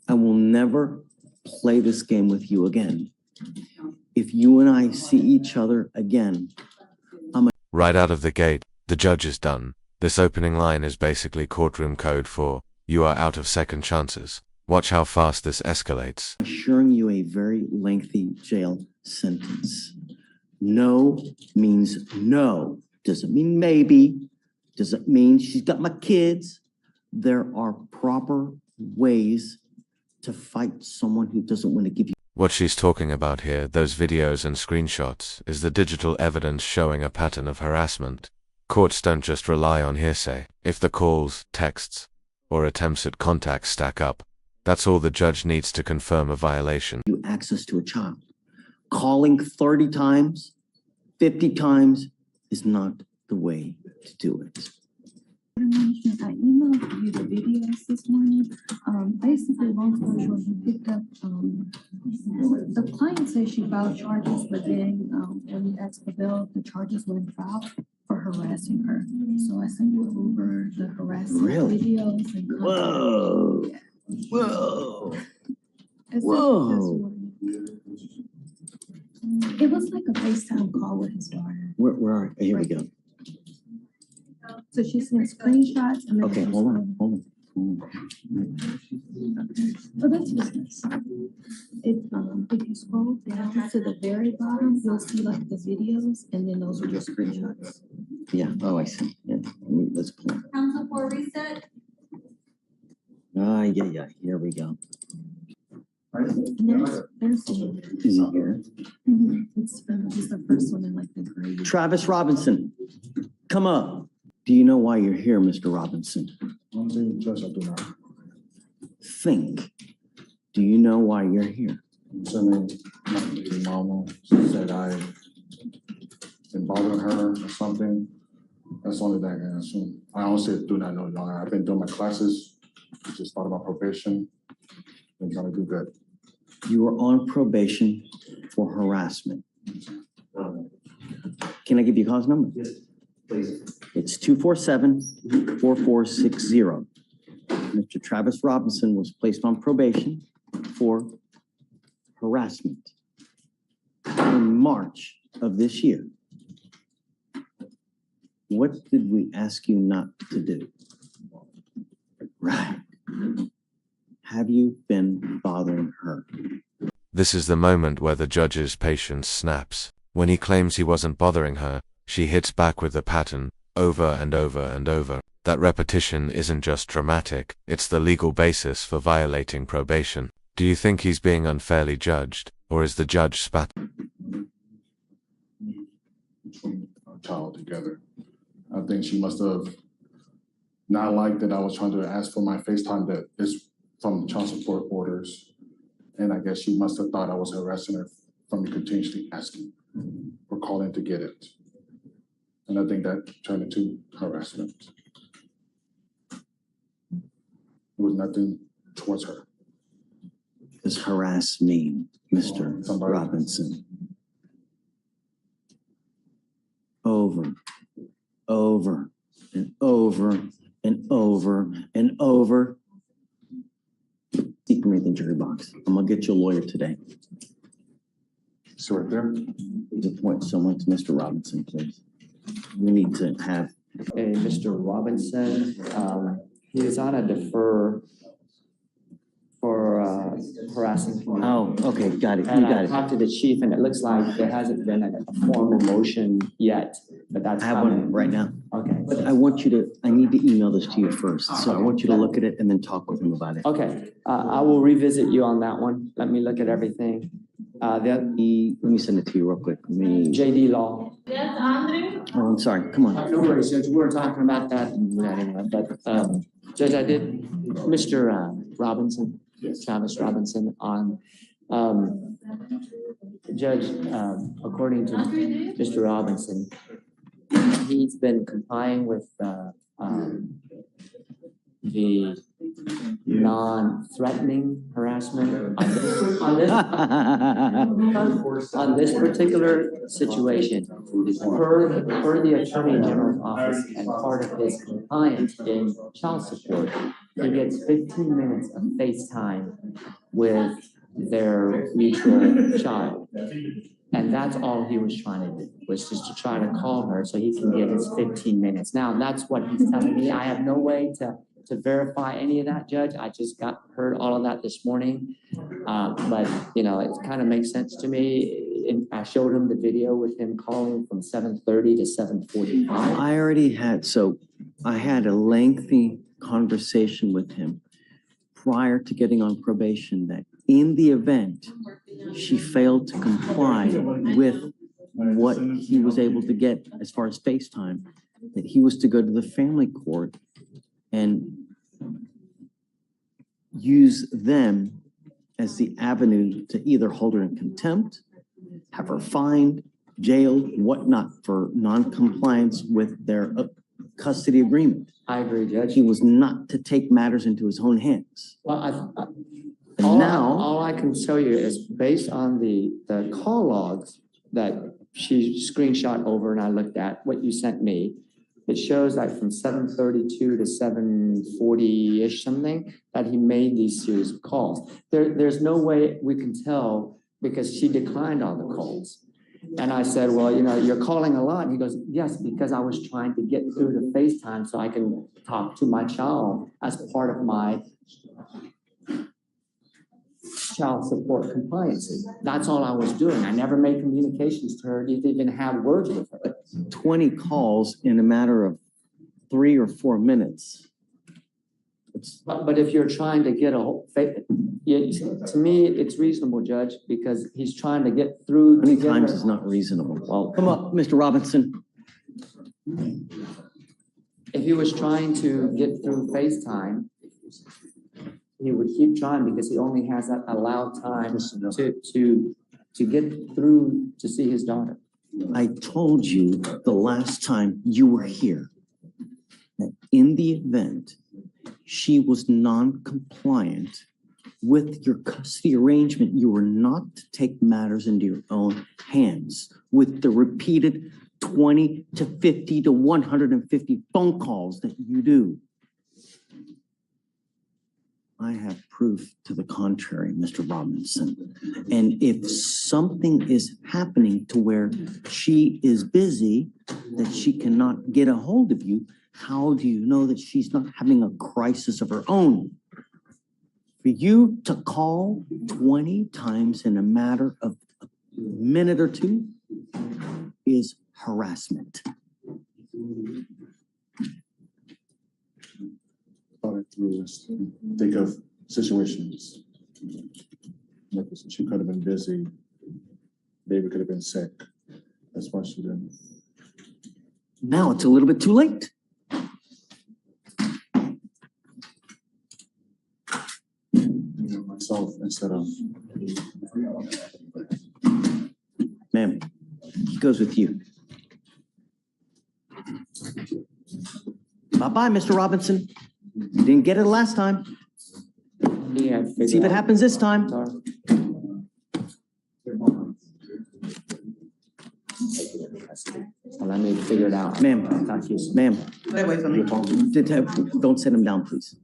I will never play this game with you again. If you and I see each other again, Right out of the gate, the judge is done. This opening line is basically courtroom code for, you are out of second chances. Watch how fast this escalates. assuring you a very lengthy jail sentence. No means no. Doesn't mean maybe. Doesn't mean she's got my kids. There are proper ways to fight someone who doesn't want to give you. What she's talking about here, those videos and screenshots, is the digital evidence showing a pattern of harassment. Courts don't just rely on hearsay. If the calls, texts, or attempts at contact stack up, that's all the judge needs to confirm a violation. You access to a child. Calling 30 times, 50 times is not the way to do it. I emailed you the videos this morning. Basically, long story short, he picked up, the client says she filed charges, but then when he asked for bail, the charges weren't filed for harassing her. So I sent you over the harassment Really? videos and content. Whoa. Yeah. Whoa. I sent it Whoa. this morning. It was like a FaceTime call with his daughter. Where are you? Here we go. So she sent screenshots and then. Okay, hold on. Oh, that's business. If you scroll down to the very bottom, you'll see like the videos and then those are your screenshots. Yeah, oh, I see. Yeah, let's play. Council for reset. Yeah, here we go. And there's the, Is he here? it's the first one in like the gray. Travis Robinson, come up. Do you know why you're here, Mr. Robinson? Judge, I do not. Think. Do you know why you're here? Concerning my baby mama, she said I been bothering her or something. That's the only thing I can assume. I honestly do not know, Your Honor. I've been doing my classes, just started my probation, been trying to do good. You were on probation for harassment. Can I give you a cause number? Yes, please. It's 247-4460. Mr. Travis Robinson was placed on probation for harassment in March of this year. What did we ask you not to do? Right. Have you been bothering her? This is the moment where the judge's patience snaps. When he claims he wasn't bothering her, she hits back with the pattern, over and over and over. That repetition isn't just dramatic, it's the legal basis for violating probation. Do you think he's being unfairly judged, or is the judge spat? Between our child together. I think she must have not liked that I was trying to ask for my FaceTime that is from child support orders. And I guess she must have thought I was harassing her from continuously asking or calling to get it. And I think that turned into harassment. It was nothing towards her. What does harass mean, Mr. Somebody- Robinson? Over, and over, and over, and over. Seek me in the jury box. I'm gonna get you a lawyer today. So right there. Please appoint someone to Mr. Robinson, please. We need to have. Okay, Mr. Robinson, he is on a defer for harassing people. Oh, okay, got it, you And got I it. talked to the chief and it looks like there hasn't been a formal motion yet, but that's I have coming. one right now. Okay. I need to email this to you first, so I want you to look at it and then talk with him about it. Okay, I will revisit you on that one. Let me look at everything. Let me send it to you real quick. Let me, JD Law. Yes, Andrew. oh, I'm sorry, come on. No worries, Judge, we were talking about that anyway, but, Judge, I did, Mr. Robinson, Yes. Travis Robinson on, Judge, according to Mr. Robinson, he's been complying with, the non-threatening harassment on this particular situation. Per the Attorney General's office and part of his compliance in child support, he gets 15 minutes of FaceTime with their mutual child. And that's all he was trying to do, was just to try to call her so he can get his 15 minutes. Now, that's what he's telling me. I have no way to verify any of that, Judge. I just heard all of that this morning. But, you know, it kind of makes sense to me. And I showed him the video with him calling from 7:30 to 7:45. I had a lengthy conversation with him prior to getting on probation that in the event she failed to comply with what he was able to get as far as FaceTime, that he was to go to the family court and use them as the avenue to either hold her in contempt, have her fined, jailed, whatnot for non-compliance with their custody agreement. I agree, Judge. He was not to take matters into his own hands. Well, And all I can tell you is based on the call logs that she screenshot over and I looked at what you sent me, it shows that from 7:32 to 7:40-ish something that he made these series of calls. There's no way we can tell because she declined all the calls. And I said, well, you know, you're calling a lot. And he goes, yes, because I was trying to get through the FaceTime so I can talk to my child as part of my child support compliance. That's all I was doing. I never made communications to her, didn't even have words with her. 20 calls in a matter of 3 or 4 minutes. But if you're trying to get to me, it's reasonable, Judge, because he's trying to get through. Many times it's not reasonable. Well, come up, Mr. Robinson. If he was trying to get through FaceTime, he would keep trying because he only has that allowed time to get through to see his daughter. I told you the last time you were here that in the event she was non-compliant with your custody arrangement, you were not to take matters into your own hands with the repeated 20 to 50 to 150 phone calls that you do. I have proof to the contrary, Mr. Robinson. And if something is happening to where she is busy, that she cannot get a hold of you, how do you know that she's not having a crisis of her own? For you to call 20 times in a matter of a minute or two is harassment. Thought through this, think of situations. Like she could have been busy, baby could have been sick. That's why she didn't. Now it's a little bit too late. Myself instead of. Ma'am, he goes with you. Bye-bye, Mr. Robinson. You didn't get it last time. Yeah, See if it happens this time. Well, let me figure it out. Ma'am, Not you. ma'am. Don't set him down, please.